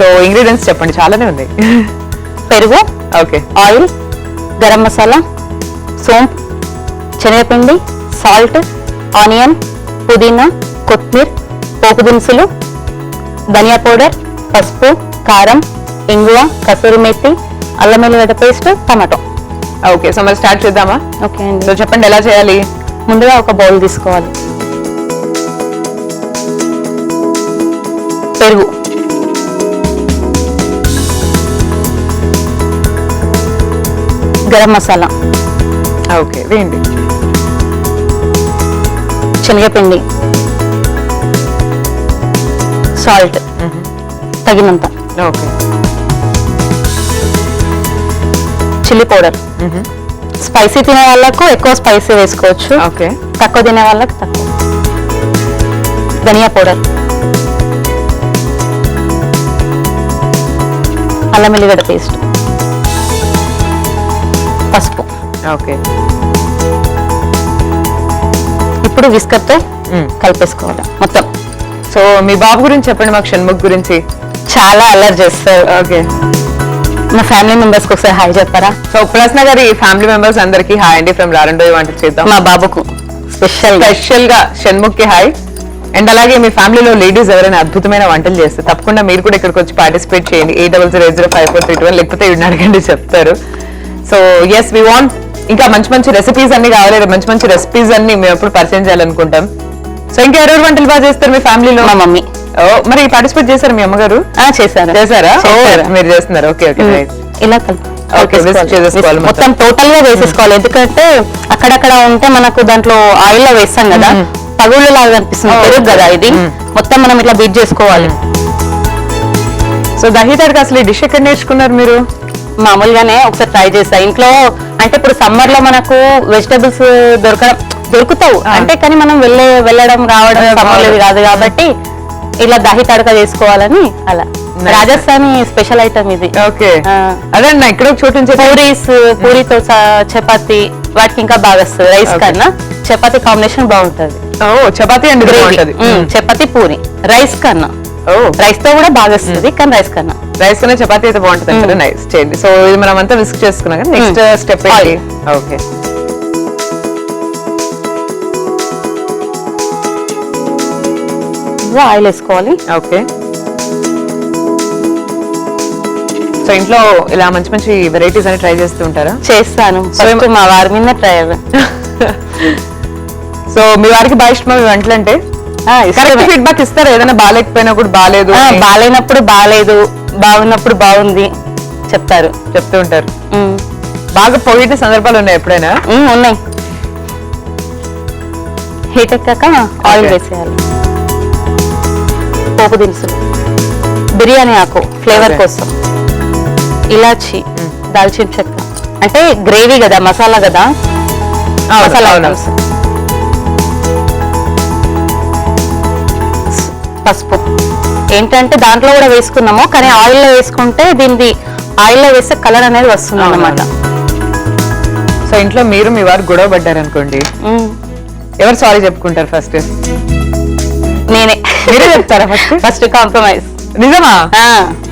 So ingredients చెప్పండి, చాలానే ఉన్నాయి. పెరుగు, ఓకే, ఆయిల్, గరం మసాలా, సోంపు, శనగపిండి, సాల్ట్, ఆనియన్, పుదీనా, కొత్తిమీర, పోపు దినుసులు, ధనియా పౌడర్, పసుపు, కారం, ఇంగువ, కసూరి మెత్తి, అల్లం వెల్లిగడ్డ పేస్ట్, టమాటో. ఓకే. సో మరి స్టార్ట్ చేద్దామా? ఓకే అండి. సో చెప్పండి ఎలా చేయాలి. ముందుగా ఒక బౌల్ తీసుకోవాలి. పెరుగు, గరం మసాలా, ఓకే వేయండి, శనగపిండి, సాల్ట్ తగినంత, ఓకే, చిల్లీ పౌడర్. స్పైసీ తినే వాళ్ళకు ఎక్కువ స్పైసీ వేసుకోవచ్చు, ఓకే, తక్కువ తినే వాళ్ళకి తక్కువ. ధనియా పౌడర్, అల్లం వెల్లిగడ్డ పేస్ట్, పసుపు. ఓకే. ఇప్పుడు విస్కర్తో కలిపేసుకోవాలి మొత్తం. సో మీ బాబు గురించి చెప్పండి మాకు, షణ్ముఖ్ గురించి. చాలా అల్లరి చేస్తారు. ఓకే. మా ఫ్యామిలీ మెంబర్స్ కి ఒకసారి హాయ్ చెప్పారా? సో ప్రశ్న గారి ఫ్యామిలీ మెంబర్స్ అందరికి హాయ్ అండి ఫ్రమ్ రారండోయ్ వంటలు చేద్దాం. మా బాబుకు స్పెషల్ గా షణ్ముఖ్ కి హాయ్. అండ్ అలాగే మీ ఫ్యామిలీలో లేడీస్ ఎవరైనా అద్భుతమైన వంటలు చేస్తే తప్పకుండా మీరు కూడా ఇక్కడికి వచ్చి పార్టిసిపేట్ చేయండి. 8008054321 లేకపోతే ఇవి అడగండి, చెప్తారు. సో ఎస్ వి వాంట్ ఇంకా మంచి మంచి రెసిపీస్ అన్ని కావాలి. మంచి మంచి రెసిపీస్ అన్ని మేము ఎప్పుడు పరిచయం చేయాలనుకుంటాం. సో ఇంకా ఎవరెవరు వంటలు బాగా చేస్తారు మీ ఫ్యామిలీలో? మా మమ్మీ. మరి పార్టిసిపేట్ చేశారు మీ అమ్మగారు? చేశారా? మీరు చేస్తున్నారు. ఓకే ఓకే, ఇలా మొత్తం టోటల్ గా వేసేసుకోవాలి. ఎందుకంటే అక్కడక్కడ ఉంటే మనకు దాంట్లో ఆయిల్ లో వేస్తాం కదా, పగుళ్ళు లాగా కనిపిస్తుంది పెరుగు కదా, ఇది మొత్తం మనం ఇట్లా బీట్ చేసుకోవాలి. సో దహీ తడక అసలు ఈ డిష్ ఎక్కడ నేర్చుకున్నారు మీరు? మామూలుగానే ఒకసారి ట్రై చేస్తా ఇంట్లో. అంటే ఇప్పుడు సమ్మర్ లో మనకు వెజిటబుల్స్ దొరుకుతావు అంటే, కానీ మనం వెళ్ళడం రావడం సమ్మర్ కాదు కాబట్టి ఇలా దహీ తడక చేసుకోవాలని అలా. రాజస్థానీ స్పెషల్ ఐటమ్ ఇది. ఓకే, అదే ఇక్కడ చోటు పూరితో చపాతి వాటికి ఇంకా బాగా వస్తుంది. రైస్ కన్నా చపాతి కాంబినేషన్ బాగుంటది. చపాతి అండి, చపాతి పూరి రైస్ కన్నా. రైస్ తో కూడా బాగా వస్తుంది, కానీ రైస్ కన్నా చపాతి అయితే బాగుంటుంది. నైస్ చేయండి. సో ఇది మనం అంతా విస్క్ చేసుకున్నాం. నెక్స్ట్ స్టెప్ ఓకే, ఆయిల్ వేసుకోవాలి. ఓకే. సో ఇంట్లో ఇలా మంచి మంచి వెరైటీస్ అని ట్రై చేస్తూ ఉంటారా? చేస్తాను. మా వారి మీద ట్రై. సో మీ వారికి బాగా ఇష్టమా మీ వంటలు అంటే? ఫీడ్బ్యాక్ ఇస్తారా? ఏదైనా బాగాలేకపోయినా కూడా బాగాలేదు, బాగాలేనప్పుడు బాగాలేదు, బాగున్నప్పుడు బాగుంది చెప్తూ ఉంటారు. బాగా పొగిటే సందర్భాలు ఉన్నాయి ఎప్పుడైనా? ఉన్నాయి. హీట్ ఎక్కాక ఆయిల్ వేసేయాలి. పోపు దినుసులు, బిర్యానీ ఆకు ఫ్లేవర్ కోసం, ఇలాచి, దాల్చిన చెక్క. అంటే గ్రేవీ కదా, మసాలా కదా, మసాలా ఐటమ్స్. పసుపు ఏంటంటే దాంట్లో కూడా వేసుకున్నాము, కానీ ఆయిల్లో వేసుకుంటే దీనిది ఆయిల్లో వేస్తే కలర్ అనేది వస్తుంది అన్నమాట. సో ఇంట్లో మీరు మీ వారు గొడవ పడ్డారు అనుకోండి, ఎవరు సారీ చెప్పుకుంటారు ఫస్ట్? నేనే. మీరే చెప్తారా ఫస్ట్ కాంప్రమైజ్? నిజమా?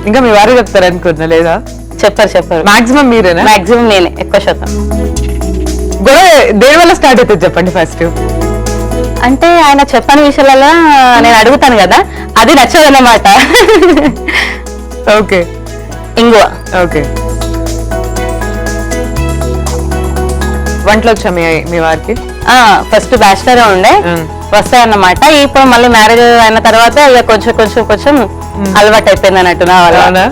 ఇంకా మీ వారు చెప్తారు అనుకుంటున్నా, లేదా? చెప్పారు. మాక్సిమం మీరేనా? మాక్సిమం నేనే, ఎక్కువ శాతం. గొడవ దేని వల్ల స్టార్ట్ అవుతుంది చెప్పండి ఫస్ట్? అంటే ఆయన చెప్పని విషయాలలో నేను అడుగుతాను కదా, అది నచ్చదన్నమాట. ఓకే. ఇంగువ. ఓకే. వంటలు వచ్చా మీ వారికి? ఫస్ట్ బ్యాచిలర్ ఉండే, వస్తాయన్నమాట. ఇప్పుడు మళ్ళీ మ్యారేజ్ అయిన తర్వాత ఇక కొంచెం అలవాటు అయిపోయింది అన్నట్టు నా వల్ల.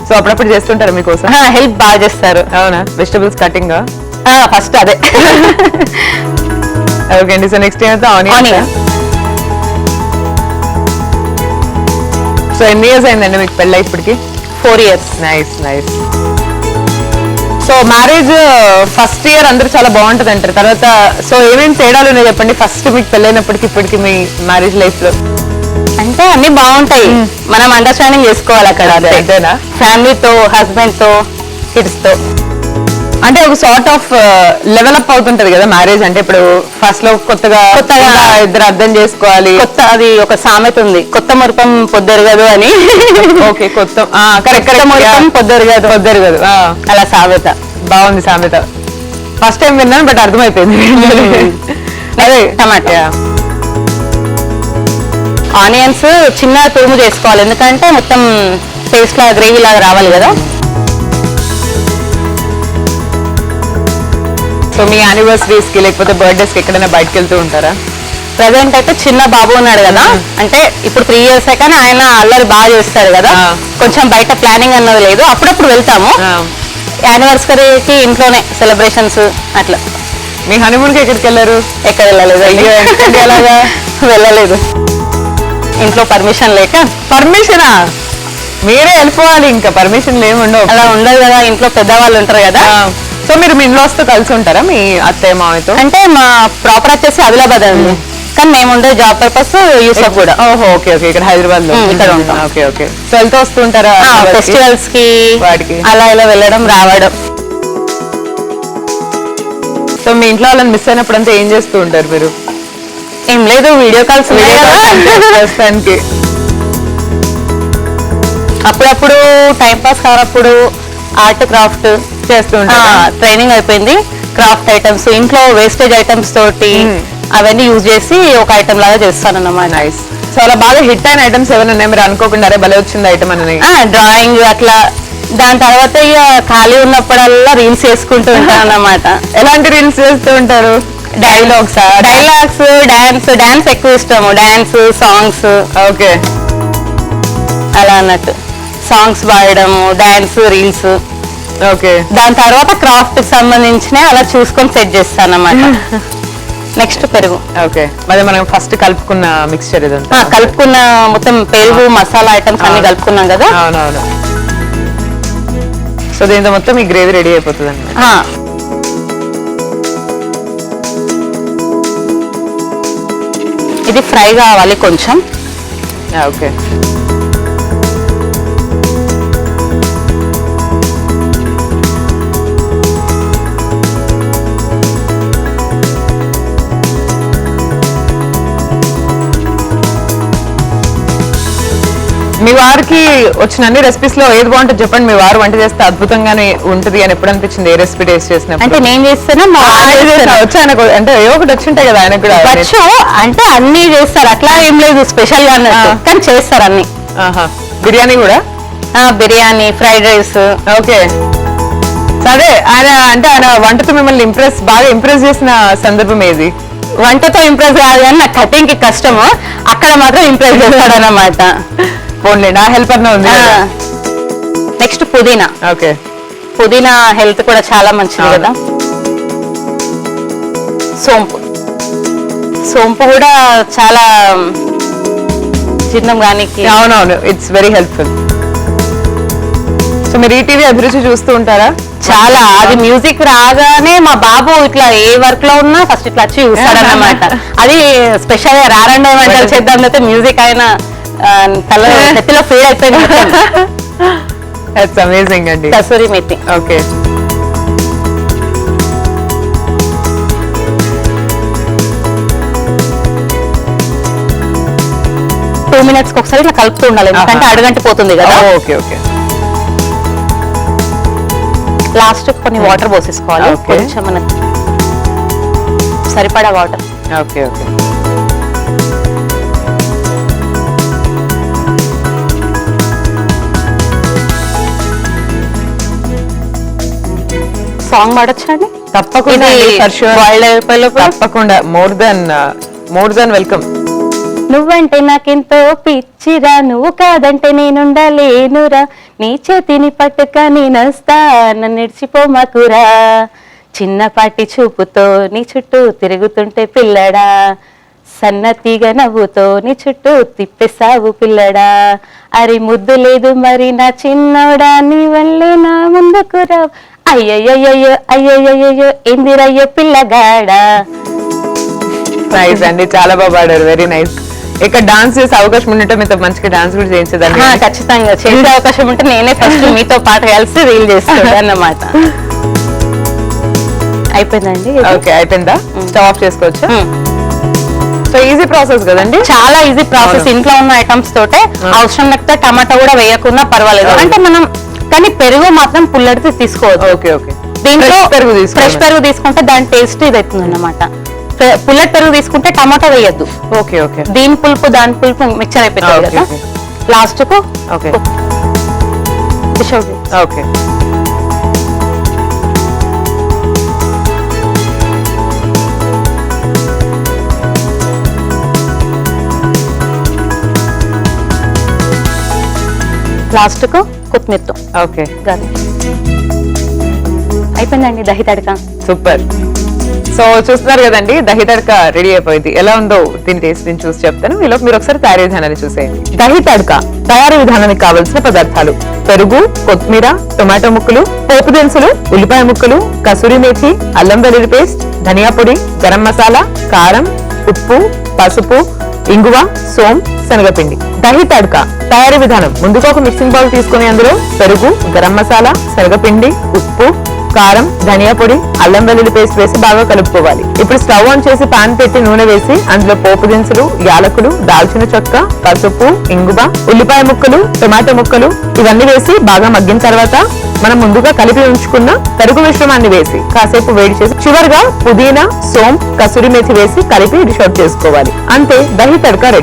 సో అప్పుడప్పుడు చేస్తుంటారు మీకోసం? హెల్ప్ బాగా చేస్తారు. అవునా? వెజిటబుల్స్ కటింగ్ ఫస్ట్ అదే. ఓకే అండి. సో నెక్స్ట్ ఏమైతే ఆనియన్. సో ఎన్ని ఇయర్స్ అయిందండి మీకు పెళ్ళి ఇప్పటికి? 4 years. Nice. So marriage first year అందరూ చాలా బాగుంటది అంటారు, తర్వాత సో ఏమేమి తేడాలు ఉన్నాయి చెప్పండి ఫస్ట్ మీకు పెళ్ళైనప్పటికి ఇప్పటికి మీ మ్యారేజ్ లైఫ్ లో? అంటే అన్ని బాగుంటాయి, మనం అండర్స్టాండింగ్ చేసుకోవాలి అక్కడ. అంతేనా? ఫ్యామిలీతో, హస్బెండ్ తో, కిడ్స్ తో. అంటే ఒక సార్ట్ ఆఫ్ లెవెల్ అప్ అవుతుంటది కదా మ్యారేజ్ అంటే. ఇప్పుడు ఫస్ట్ లో కొత్తగా ఇంకా ఇద్దరు అర్థం చేసుకోవాలి. అది ఒక సామెత ఉంది, కొత్త మురిపం పొద్దెరగదు అని. ఓకే, కొత్త కరెక్ట్ మురిపం పొద్దెరగదు అలా సామెత. బాగుంది సామెత. ఫస్ట్ టైం విన్నాను బట్ అర్థమైపోయింది. అదే టమాటా ఆనియన్స్ చిన్న తురుము చేసుకోవాలి, ఎందుకంటే మొత్తం పేస్ట్ లాగా గ్రేవీ లాగా రావాలి కదా. సో మీ యానివర్సరీస్ కి లేకపోతే బర్త్డేస్ కి ఎక్కడైనా బయటకు వెళ్తూ ఉంటారా? ప్రజెంట్ అయితే చిన్న బాబు ఉన్నాడు కదా, అంటే ఇప్పుడు 3 years కానీ ఆయన అల్లరి బాగా చేస్తాడు కదా, కొంచెం బయట ప్లానింగ్ అన్నది లేదు. అప్పుడప్పుడు వెళ్తాము. యానివర్సరీకి ఇంట్లోనే సెలబ్రేషన్స్ అట్లా. మీ హనీమూన్ కి ఎక్కడికి వెళ్ళారు? ఎక్కడ వెళ్ళలేదు. ఎలాగా వెళ్ళలేదు, ఇంట్లో పర్మిషన్ లేక. పర్మిషనా? మీరే వెళ్ళిపోవాలి, ఇంకా పర్మిషన్ ఏముండవు. అలా ఉండదు కదా, ఇంట్లో పెద్దవాళ్ళు ఉంటారు కదా. సో మీరు మీ ఇన్లాస్ తో కలిసి ఉంటారా మీ అత్తయ్య మామయ్యతో? అంటే మా ప్రాపర్ వచ్చేసి ఆదిలాబాద్ అండి, కానీ మేము ఉండే జాబ్ పర్పస్ యూసఫ్ కూడా. ఓహో, ఓకే ఓకే, ఇక్కడ హైదరాబాద్ లో ఇక్కడ ఉంటాం. Okay okay. సో వెళ్తూ వస్తూ ఉంటారా ఫెస్టివల్స్ కి వాటికి? అలా ఇలా వెళ్ళడం రావడం. సో మీ ఇంట్లో వాళ్ళని మిస్ అయినప్పుడు అంతా ఏం చేస్తూ ఉంటారు మీరు? ఏం లేదు, వీడియో కాల్స్ ప్రస్తుతానికి. అప్పుడప్పుడు టైం పాస్ కానప్పుడు ఆర్ట్ క్రాఫ్ట్ చేస్తూ ఉంటారు. ట్రైనింగ్ అయిపోయింది, క్రాఫ్ట్ ఐటమ్స్ ఇంట్లో వేస్టేజ్ ఐటమ్స్ తోటి అవన్నీ యూజ్ చేసి ఒక ఐటమ్ లాగా చేస్తానన్నమాట. నైస్. సో అలా బాగా హిట్ అయిన ఐటమ్స్ ఏమైనా ఉన్నాయి మీరు అనుకోకుండా అరే భలే వచ్చింది ఐటమ్ అని? డ్రాయింగ్ అట్లా. దాని తర్వాత ఇక ఖాళీ ఉన్నప్పుడల్లా రీల్స్ చేసుకుంటూ ఉంటాను అన్నమాట. ఎలాంటి రీల్స్ చేస్తూ ఉంటారు? డైలాగ్స్, డాన్స్ ఎక్కువ ఇష్టము. Dance, songs. ఓకే, అలా అన్నట్టు సాంగ్స్ పాడడము, డాన్స్, రీల్స్. ఓకే. దాని తర్వాత క్రాఫ్ట్ కి సంబంధించిన అలా చూసుకొని సెట్ చేస్తాను అన్నమాట. నెక్స్ట్ పెరుగు. ఓకే, మరి మనం ఫస్ట్ కలుపుకున్న మిక్స్చర్ ఇదంతా కలుపుకున్న మొత్తం పెరుగు మసాలా ఐటమ్స్ అన్ని కలుపుకున్నాం కదా. అవునవును. సో దీంతో మొత్తం ఈ గ్రేవీ రెడీ అయిపోతుంది అన్నమాట. ఇది ఫ్రై కావాలి కొంచెం. ఓకే. మీ వారికి వచ్చిన అన్ని రెసిపీస్ లో ఏది బాగుంటుంది చెప్పండి. మీ వారు వంట చేస్తే అద్భుతంగానే ఉంటుంది అని ఎప్పుడు అనిపించింది? ఏ రెసిపీ టేస్ట్ చేసినప్పుడు? అంటే నేను చేస్తాను, వచ్చి ఆయనకు అంటే ఏ ఒకటి వచ్చి ఉంటాయి కదా ఆయనకు కూడా. వచ్చు అంటే అన్ని చేస్తారు, అట్లా ఏం లేదు స్పెషల్ గా అన్నట్టు, కానీ చేస్తారు అన్ని. బిర్యానీ కూడా? Biryani, fried rice. ఓకే. సరే, ఆయన అంటే ఆయన వంటతో మిమ్మల్ని బాగా ఇంప్రెస్ చేసిన సందర్భం ఏది? వంటతో ఇంప్రెస్ కాదు కానీ నాకు కటింగ్ కి కష్టము, అక్కడ మాత్రం ఇంప్రెస్ చేస్తాడు అన్నమాట. పోన్లే, నా హెల్పర్ ఉంది. నెక్స్ట్ పుదీనా. ఓకే. పుదీనా హెల్త్ కూడా చాలా మంచిది కదా. సోంపు కూడా చాలా జీర్ణం కానీ. అవునవును, ఇట్స్ వెరీ హెల్ప్ఫుల్. సో మీరు ఈటీవీ అభిరుచి చూస్తూ ఉంటారా? చాలా. అది మ్యూజిక్ రాగానే మా బాబు ఇట్లా ఏ వర్క్ లో ఉన్నా ఫస్ట్ ఇట్లా వచ్చి చూస్తాడన్నమాట. అది స్పెషల్ గా రారండే వంటలు చేద్దాం అయితే మ్యూజిక్ అయినా తల నెత్తిలో ఫీల్ అయిపోయింది. దట్స్ అమేజింగ్ అండి. Kasuri methi. Okay. Two minutes ఒకసారి ఇట్లా కలుపుతూ ఉండాలి, ఎందుకంటే అడుగంటి పోతుంది కదా. Okay okay. లాస్ట్ కొన్ని వాటర్ పోసేసుకోవాలి, కొంచెం మనకి సరిపడా వాటర్. Okay okay. సాంగ్ పాడొచ్చండి? తప్పకుండా, తప్పకుండా. More than welcome. నువ్వంటే నాకెంతో పిచ్చిరా, నువ్వు కాదంటే నేనుండలేనురా, నీ చేతిని పట్టుక నేనొస్తా, నన్ను నిడిచిపోమాకురా, చిన్నపాటి చూపుతో నీ చుట్టూ తిరుగుతుంటే పిల్లడా, సన్నతిగా నవ్వుతో నీ చుట్టూ తిప్పేసావు పిల్లడా, అరి ముద్దు లేదు మరి నా చిన్నోడా, నీ వల్లే నా ముందుకురా, అయ్యయ్యో అయ్యయ్యో ఎందిరయ్యో పిల్లగాడా. నైస్ అండి, చాలా బాగా పాడారు. Very nice. ఇక్కడ డాన్స్ చేసే అవకాశం ఉంటే మీతో మంచిగా డాన్స్ కూడా చేయించేదాన్ని. ఖచ్చితంగా చేసే అవకాశం ఉంటే నేనే ఫస్ట్ మీతో పాటు కలిసి రీల్ చేస్తాను అన్నమాట. అయిపోయిందండి. ఓకే అయిపోయిందా, స్టవ్ ఆఫ్ చేసుకోవచ్చా? మ్మ్. సో ఈజీ ప్రాసెస్ కదండి. చాలా ఈజీ ప్రాసెస్. అవును. ఇంట్లో ఉన్న ఐటమ్స్ తోటే అవసరం లేకపోతే టమాటా కూడా వేయకున్నా పర్వాలేదు. అవును. అంటే మనం కానీ పెరుగు మాత్రం పుల్లడితే తీసుకోవద్దు. Okay okay. దీంట్లో Fresh పెరుగు తీసుకోవాలి. ఫ్రెష్ పెరుగు తీసుకుంటే దాని టేస్ట్ ఇది అవుతుంది అన్నమాట. పుల్లటి పెరుగు తీసుకుంటే టమాటా వేయద్దు. ఓకే ఓకే దీని పులుపు దాని పులుపు మిక్చర్ అయిపోతుంది ఓకే, కదా. ఓకే. లాస్ట్ కు ఓకే dish out చేయి. ఓకే. లాస్ట్ కు కొత్తిమీరతో ఓకే గార్నిష్. అయిపోయిందండి దహి తడక. సూపర్. సో చూస్తున్నారు కదండి, దహి తడక రెడీ అయిపోయింది. ఎలా ఉందో దీని టేస్ట్ నేను చూసి చెప్తాను. ఈలోపు మీరు ఒకసారి తయారీ విధానాన్ని చూసేయండి. దహి తడక తయారీ విధానానికి కావలసిన పదార్థాలు: పెరుగు, కొత్తిమీర, టొమాటో ముక్కలు, పోపు దినుసులు, ఉల్లిపాయ ముక్కలు, కసూరి మేథి, అల్లం వెల్లుల్లి పేస్ట్, ధనియా పొడి, గరం మసాలా, కారం, ఉప్పు, పసుపు, ఇంగువ, సోం, శనగపిండి. దహి తడక తయారీ విధానం: ముందుగా ఒక మిక్సింగ్ బౌల్ తీసుకుని అందులో పెరుగు, గరం మసాలా, శనగపిండి, ఉప్పు, కారం, ధనియా పొడి, అల్లం వెల్లుల్లి పేస్ట్ వేసి బాగా కలుపుకోవాలి. ఇప్పుడు స్టవ్ ఆన్ చేసి పాన్ పెట్టి నూనె వేసి అందులో పోపు దినుసులు, యాలకులు, దాల్చిన చెక్క, పసుపు, ఇంగువ, ఉల్లిపాయ ముక్కలు, టొమాటో ముక్కలు ఇవన్నీ వేసి బాగా మగ్గిన తర్వాత మనం ముందుగా కలిపి ఉంచుకున్న పెరుగు మిశ్రమాన్ని వేసి కాసేపు వేడి చేసి చివరిగా పుదీనా, సోం, కసూరి మేథి వేసి కలిపి డిష్ అవుట్ చేసుకోవాలి. అంతే, దహి తడక రెడీ.